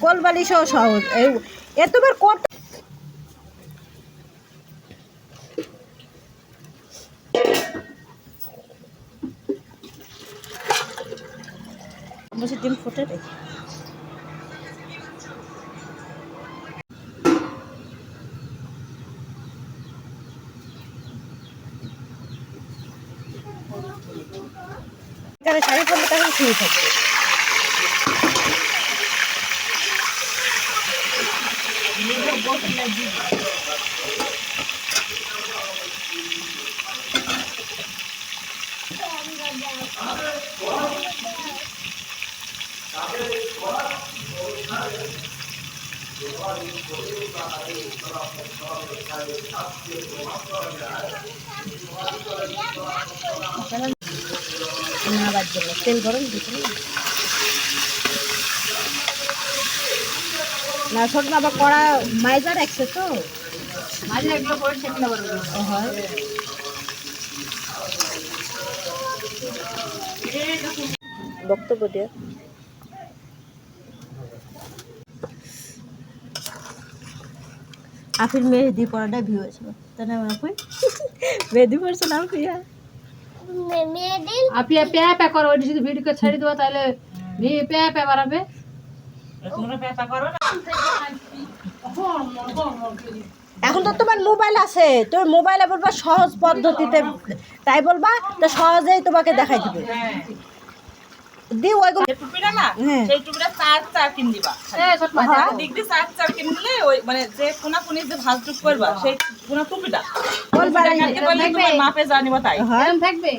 কোলবালিশও সহজ এতবার করতে বসে ডিম ফুটে রে এখানে শাড়ি পরলে তখন শুয়ে থাকবে না বাদ দেবো তেল গরম দিতে না ছোট না আবার কড়া মাইজা রাখছে তো মাঝে এগুলো করে ছেঁকলে হয় বক্তব্য দিয়ে আফির মেহেদি পড়াটা ভিউ আছে তাই না আপুই মেহেদি পড়ছে না প্রিয়া মেহেদি আপি প্যা প্যা করো ওই যদি ভিডিও ছেড়ে দেবো তাহলে প্যা প্যা বাড়াবে তোমরা প্যা করো না এখন তো তোমার মোবাইল আছে তোর মোবাইলে বলবা সহজ পদ্ধতিতে তাই বলবা তো সহজেই তোমাকে দেখাই দিবে দি ওইগুলো টুপিটা না সেই টুপিটা চার কিন দিবা দিক দিয়ে চার কিন দিলে ওই মানে যে কোনা কোনি যে ভাজটুক করবা সেই কোনা টুপিটা বলবা তোমার মাপে জানিবা তাই থাকবে